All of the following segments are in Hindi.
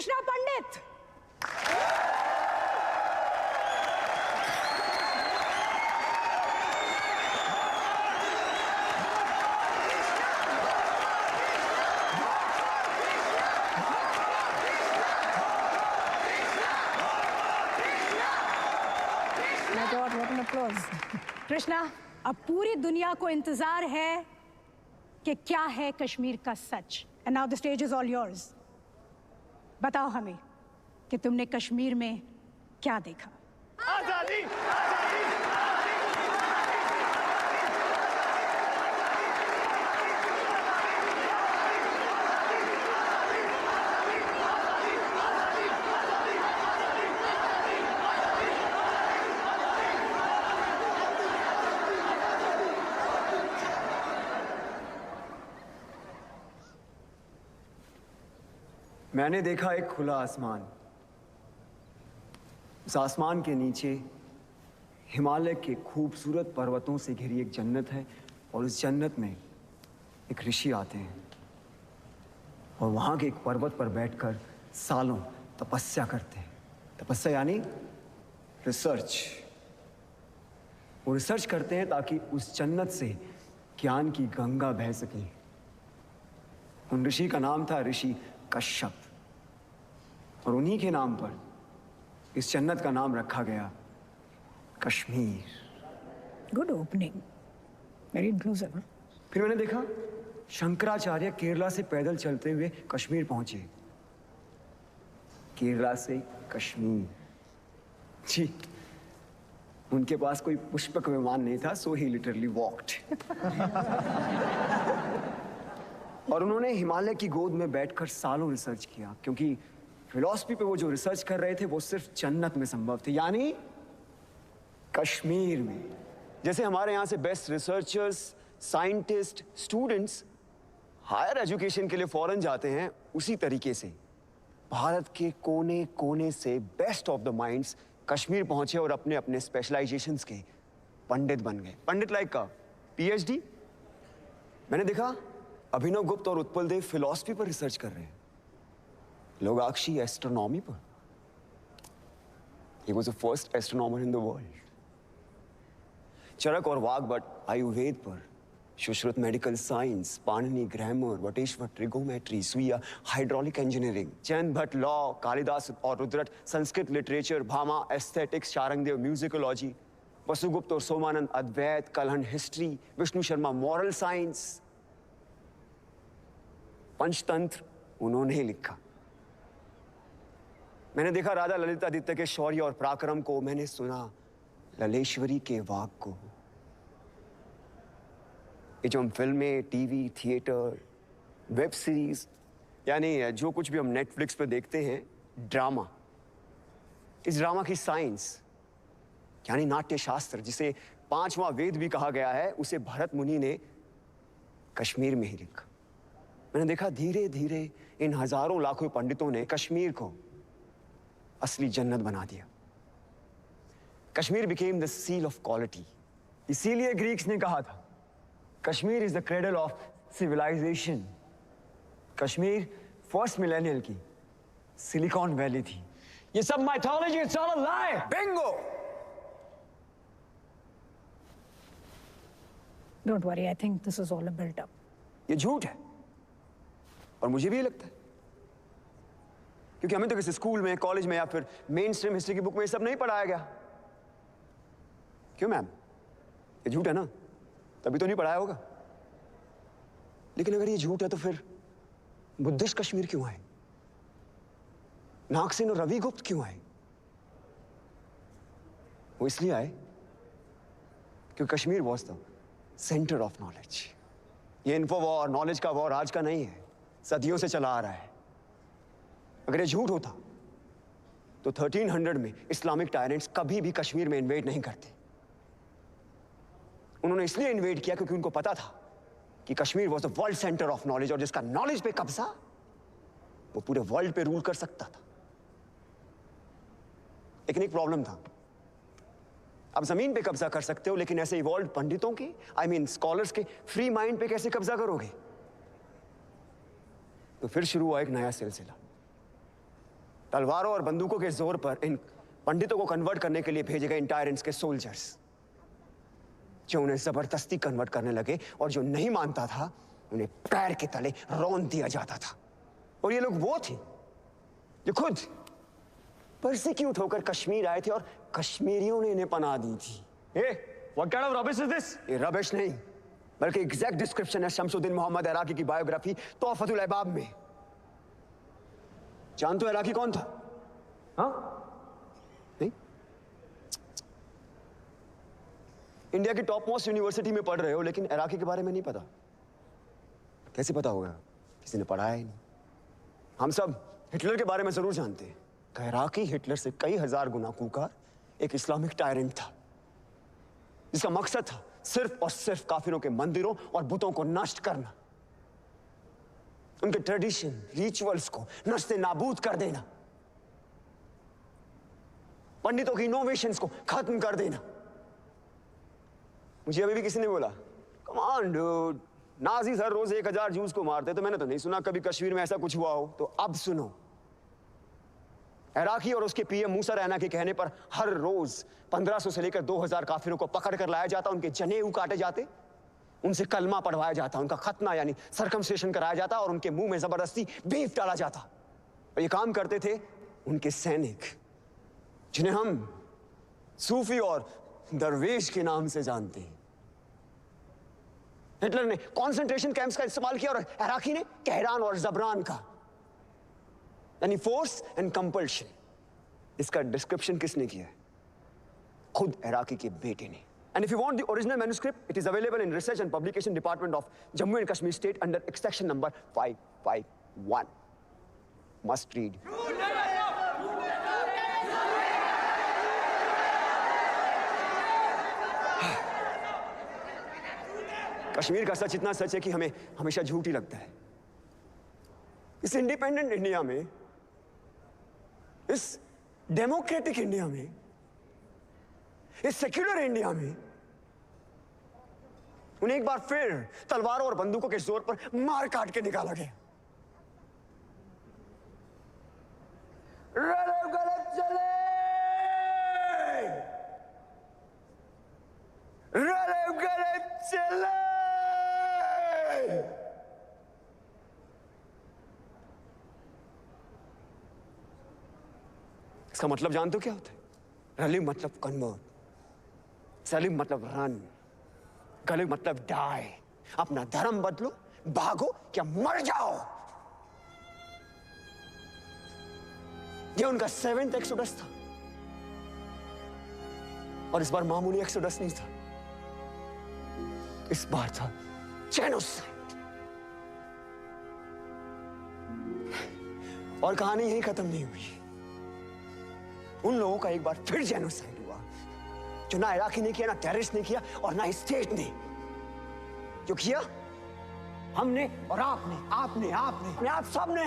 कृष्णा पंडित। कृष्णा, अब पूरी दुनिया को इंतजार है कि क्या है कश्मीर का सच। And now the stage is all yours. बताओ हमें कि तुमने कश्मीर में क्या देखा। आजादी, आजादी। मैंने देखा एक खुला आसमान। उस आसमान के नीचे हिमालय के खूबसूरत पर्वतों से घिरी एक जन्नत है और उस जन्नत में एक ऋषि आते हैं और वहां के एक पर्वत पर बैठकर सालों तपस्या करते हैं। तपस्या यानी रिसर्च। वो रिसर्च करते हैं ताकि उस जन्नत से ज्ञान की गंगा बह सके। उन ऋषि का नाम था ऋषि कश्यप और उन्हीं के नाम पर इस जन्नत का नाम रखा गया Kashmir. Good opening, very inclusive. फिर मैंने देखा शंकराचार्य केरला से पैदल चलते हुए कश्मीर पहुंचे। केरला से कश्मीर। जी, उनके पास कोई पुष्पक विमान नहीं था, सो ही लिटरली वॉक्ड। और उन्होंने हिमालय की गोद में बैठकर सालों रिसर्च किया, क्योंकि फिलॉसफी पे वो जो रिसर्च कर रहे थे वो सिर्फ जन्नत में संभव थे, यानी कश्मीर में। जैसे हमारे यहां से best researchers, scientist, students higher education के लिए फॉरेन जाते हैं, उसी तरीके से भारत के कोने कोने से best of the minds Kashmir पहुंचे और अपने अपने स्पेशलाइजेशंस के पंडित बन गए। पंडित लाइक का पीएचडी। मैंने देखा अभिनव गुप्त और उत्पल देव फिलॉसफी पर रिसर्च कर रहे हैं, लोगाक्षी एस्ट्रोनॉमी पर। He was the first astronomer in the world. Charak और वाग्भट आयुर्वेद पर, Sushruta medical science, Panini grammar, Vateshwar trigonometry, Suyya hydraulic engineering, Jain Bhatt law, Kalidas और Rudrata Sanskrit literature, Bhama aesthetics, Sharangdev musicology, Vasugupta और Somananda Advaita, Kalhana history, Vishnu Sharma moral science, Panchatantra उन्होंने ही लिखा। मैंने देखा राजा ललितादित्य के शौर्य और पराक्रम को, मैंने सुना ललेश्वरी के वाक को। ये जो हम फिल्में, टीवी, थिएटर, वेब सीरीज, यानी जो कुछ भी हम नेटफ्लिक्स पे देखते हैं, ड्रामा, इस ड्रामा की साइंस यानी नाट्य शास्त्र, जिसे 5वां वेद भी कहा गया है, उसे भरत मुनि ने कश्मीर में ही लिखा। मैंने देखा धीरे धीरे इन हजारों लाखों पंडितों ने कश्मीर को असली जन्नत बना दिया। Kashmir became the seal of quality. इसीलिए ग्रीक्स ने कहा था Kashmir is the cradle of civilization. Kashmir first millennial की सिलिकॉन वैली थी। ये सब mythology, it's all a lie. Bingo. Don't worry, I think this is all a built up. ये झूठ है और मुझे भी लगता है, क्योंकि हमें तो किसी स्कूल में, कॉलेज में या फिर मेन स्ट्रीम हिस्ट्री की बुक में ये सब नहीं पढ़ाया गया। क्यों मैम? ये झूठ है ना, तभी तो नहीं पढ़ाया होगा। लेकिन अगर ये झूठ है तो फिर बुद्धिस्ट कश्मीर क्यों आए? नागसेन और रवि गुप्त क्यों आए? वो इसलिए आए क्योंकि Kashmir was the centre of knowledge. ये इन्फो वॉर, नॉलेज का वॉर आज का नहीं है, सदियों से चला आ रहा है। अगर ये झूठ होता तो 1300 में इस्लामिक टायरेंट्स कभी भी कश्मीर में इन्वेड नहीं करते। उन्होंने इसलिए इन्वेड किया क्योंकि उनको पता था कि Kashmir was the world centre of knowledge, और जिसका नॉलेज पे कब्जा वो पूरे वर्ल्ड पे रूल कर सकता था। लेकिन एक प्रॉब्लम था, आप जमीन पे कब्जा कर सकते हो, लेकिन ऐसे इवॉल्व पंडितों के, आई मीन स्कॉलर्स के फ्री माइंड पे कैसे कब्जा करोगे? तो फिर शुरू हुआ एक नया सिलसिला। तलवारों और बंदूकों के जोर पर इन पंडितों को कन्वर्ट करने के लिए भेजे गए इंटायरेंस के सोल्जर्स, जो उन्हें जबरदस्ती कन्वर्ट करने लगे, और जो नहीं मानता था उन्हें पैर के तले रौंद दिया जाता था। और ये लोग वो थे जो खुद परसिक्यूट होकर कश्मीर आए थे और कश्मीरियों ने इन्हें पनाह दी थी। What kind of rubbish is this? ये रबिश नहीं, बल्कि एग्जैक्ट डिस्क्रिप्शन है शमसुद्दीन मोहम्मद इराकी की बायोग्राफी तोहफतुल अहबाब में। जानते हो इराकी कौन था? हाँ? नहीं? इंडिया की टॉप मोस्ट यूनिवर्सिटी में पढ़ रहे हो, लेकिन इराकी के बारे में नहीं पता। कैसे पता होगा? किसी ने पढ़ाया ही नहीं। हम सब हिटलर के बारे में जरूर जानते हैं कि इराकी हिटलर से कई हजार गुना कूकार एक इस्लामिक टायरेंट था, जिसका मकसद था सिर्फ और सिर्फ काफिरों के मंदिरों और बुतों को नष्ट करना, उनके ट्रेडिशन रिचुअल्स को नस्ते नाबूद कर देना, पंडितों की इनोवेशंस को खत्म कर देना। मुझे अभी भी किसी ने बोला, कम ऑन डूड, नाजीज हर रोज 1000 जूस को मारते, तो मैंने तो नहीं सुना कभी कश्मीर में ऐसा कुछ हुआ हो। तो अब सुनो, इराकी और उसके पीएम मूसा रैना के कहने पर हर रोज 1500 से लेकर 2000 काफिरों को पकड़ कर लाया जाता, उनके जनेऊ काटे जाते, उनसे कलमा पढ़वाया जाता, उनका खतना यानी सर्कमसिशन कराया जाता, और उनके मुंह में जबरदस्ती बीफ डाला जाता। और ये काम करते थे उनके सैनिक, जिन्हें हम सूफी और दरवेश के नाम से जानते हैं। हिटलर ने कॉन्सेंट्रेशन कैंप्स का इस्तेमाल किया और इराकी ने कहरान और जबरान का, यानी फोर्स एंड कंपल्शन। इसका डिस्क्रिप्शन किसने किया है? खुद इराकी के बेटे ने। And if you want the original manuscript, it is available in Research and Publication Department of Jammu and Kashmir State under extraction number 551. Must read. Kashmir का सच इतना सच है कि हमें हमेशा झूठ ही लगता है। इस इंडिपेंडेंट इंडिया में, इस डेमोक्रेटिक इंडिया में, इस सेक्युलर इंडिया में उन्हें एक बार फिर तलवारों और बंदूकों के जोर पर मार काट के निकाला गया। गलत चले, गलत चले। इसका मतलब जानते हो क्या होता है? रलिव मतलब कन्वर्ट, सलिव मतलब रन, गलिव मतलब डाई। अपना धर्म बदलो, भागो या मर जाओ। ये उनका 7th एक्सोडस था, और इस बार मामूली एक्सोडस नहीं था, इस बार था जेनोसाइड। और कहानी यहीं खत्म नहीं हुई। उन लोगों का एक बार फिर जेनोसाइड हुआ, जो ना इराकी ने किया, ना टेररिस्ट ने किया, और ना स्टेट ने। जो किया हमने और आपने आप सब ने,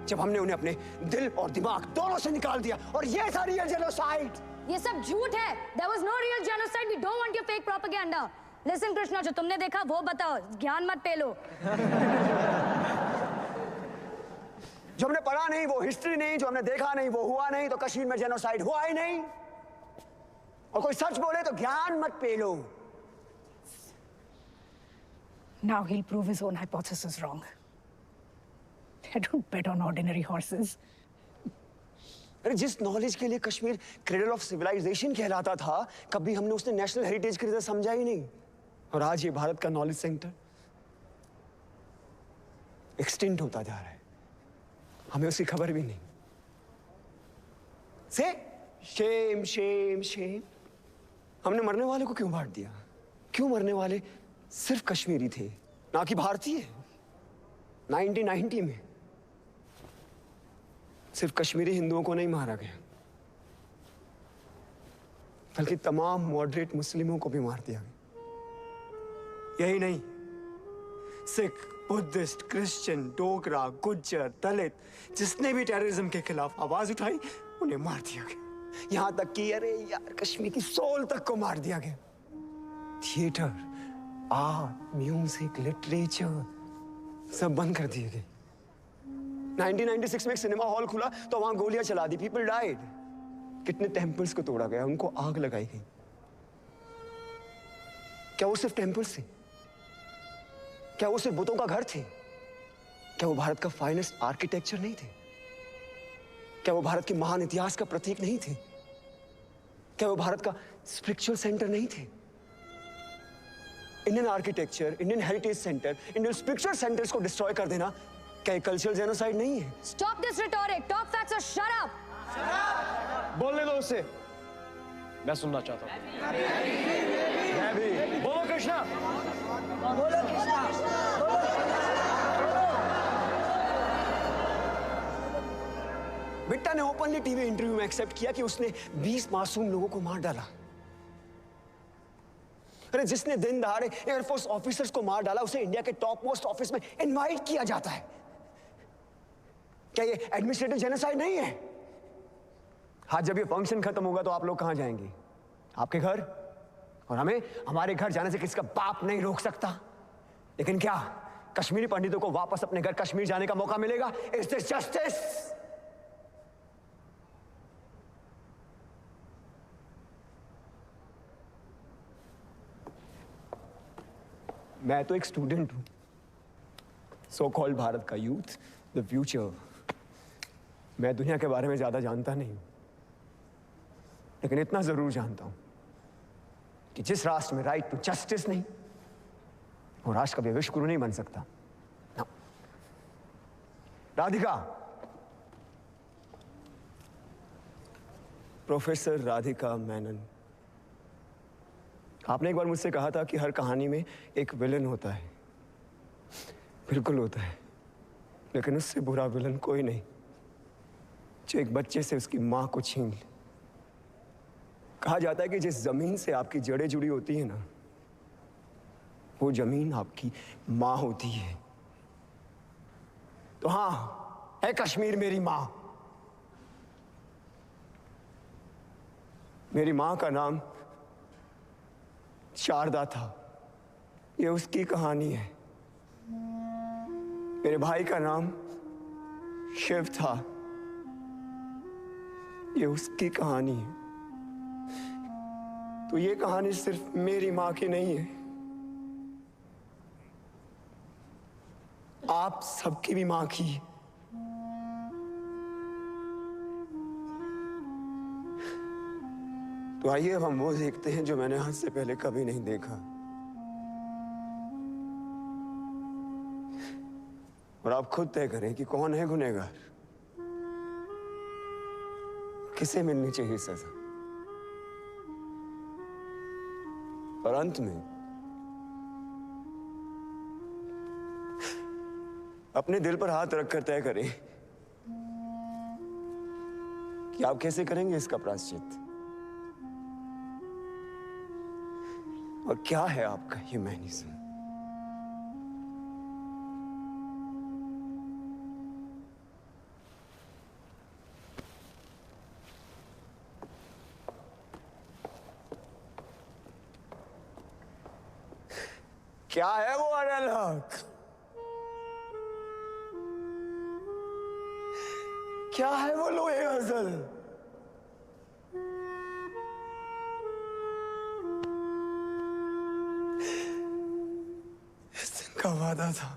जब हमने उन्हें अपने दिल और दिमाग दोनों से निकाल दिया। और ये था रियल जेनोसाइड। ये सब झूठ है। There was no real genocide. We don't want your fake propaganda. Listen Krishna, जो तुमने देखा वो बताओ, ज्ञान मत पेलो। जो हमने पढ़ा नहीं वो हिस्ट्री नहीं, जो हमने देखा नहीं वो हुआ नहीं, तो कश्मीर में जेनोसाइड हुआ ही नहीं। और कोई सच बोले तो ज्ञान मत पेलो। Now he'll prove his own hypothesis wrong. I don't bet on ordinary horses. अरे जिस नॉलेज के लिए कश्मीर क्रेडल ऑफ सिविलाइजेशन कहलाता था, कभी हमने उसने नेशनल हेरिटेज की तरह समझा ही नहीं। और आज ये भारत का नॉलेज सेंटर एक्सटिंक्ट होता जा रहा है, हमें उसकी खबर भी नहीं। से शेम शेम शेम। हमने मरने वाले को क्यों मार दिया? क्यों मरने वाले सिर्फ कश्मीरी थे, ना कि भारतीय? 1990 में सिर्फ कश्मीरी हिंदुओं को नहीं मारा गया, बल्कि तमाम मॉडरेट मुस्लिमों को भी मार दिया गया। यही नहीं, सिख, बुद्धिस्ट, क्रिश्चियन, डोगरा, गुज्जर, दलित, जिसने भी टेररिज्म के खिलाफ आवाज उठाई उन्हें मार दिया गया। यहां तक कि अरे यार, कश्मीर की सोल तक को मार दिया गया। थिएटर, आर्ट, म्यूजिक, लिटरेचर सब बंद कर दिए गए। 1996 में एक सिनेमा हॉल खुला तो वहां गोलियां चला दी, पीपल डाइड। कितने टेम्पल्स को तोड़ा गया, उनको आग लगाई गई। क्या वो सिर्फ टेम्पल्स थे? क्या वो सिर्फ बुतों का घर थे? क्या वो भारत का फाइनेस्ट आर्किटेक्चर नहीं थे? क्या वो भारत के महान इतिहास का प्रतीक नहीं थे? क्या वो भारत का स्पिरिचुअल सेंटर नहीं थे? Indian architecture, Indian heritage centre, Indian spiritual centres को डिस्ट्रॉय कर देना क्या एक कल्चरल जेनोसाइड नहीं है? Stop this rhetoric. Talk facts or shut up. बोलने दो उसे, मैं सुनना चाहता हूँ। मैं भी। बोलो कृष्णा। बिट्टा ने ओपनली टीवी इंटरव्यू में एक्सेप्ट किया कि उसने 20 मासूम लोगों को मार डाला। अरे जिसने दिन दहाड़े एयरफोर्स ऑफिसर्स को मार डाला उसे इंडिया के टॉप मोस्ट ऑफिस में इनवाइट किया जाता है। क्या ये एडमिनिस्ट्रेटिव जेनोसाइड नहीं है? हाँ, जब ये फंक्शन खत्म होगा तो आप लोग कहां जाएंगे? आपके घर। और हमें हमारे घर जाने से किसका बाप नहीं रोक सकता। लेकिन क्या कश्मीरी पंडितों को वापस अपने घर कश्मीर जाने का मौका मिलेगा? Is this justice? मैं तो एक स्टूडेंट हूं, सो कॉल्ड भारत का यूथ, द फ्यूचर। मैं दुनिया के बारे में ज्यादा जानता नहीं, लेकिन इतना जरूर जानता हूं कि जिस राष्ट्र में राइट टू जस्टिस नहीं, वो राष्ट्र कभी विश्व गुरु नहीं बन सकता ना। राधिका, प्रोफेसर राधिका मेनन, आपने एक बार मुझसे कहा था कि हर कहानी में एक विलन होता है। बिल्कुल होता है, लेकिन उससे बुरा विलन कोई नहीं जो एक बच्चे से उसकी मां को छीन ले। कहा जाता है कि जिस जमीन से आपकी जड़ें जुड़ी होती है ना, वो जमीन आपकी मां होती है। तो हां, है कश्मीर मेरी मां। मेरी मां का नाम शारदा था, ये उसकी कहानी है। मेरे भाई का नाम शिव था, ये उसकी कहानी है। तो ये कहानी सिर्फ मेरी मां की नहीं है, आप सबकी भी मां की है। तो आइए अब हम वो देखते हैं जो मैंने आज से पहले कभी नहीं देखा। और आप खुद तय करें कि कौन है गुनहगार, किसे मिलनी चाहिए सजा। और अंत में अपने दिल पर हाथ रखकर तय करें कि आप कैसे करेंगे इसका प्रायश्चित, और क्या है आपका ह्यूमैनिज्म। क्या है वो अनल हक? क्या है वो लोहे अजल? इस दिन का वादा था,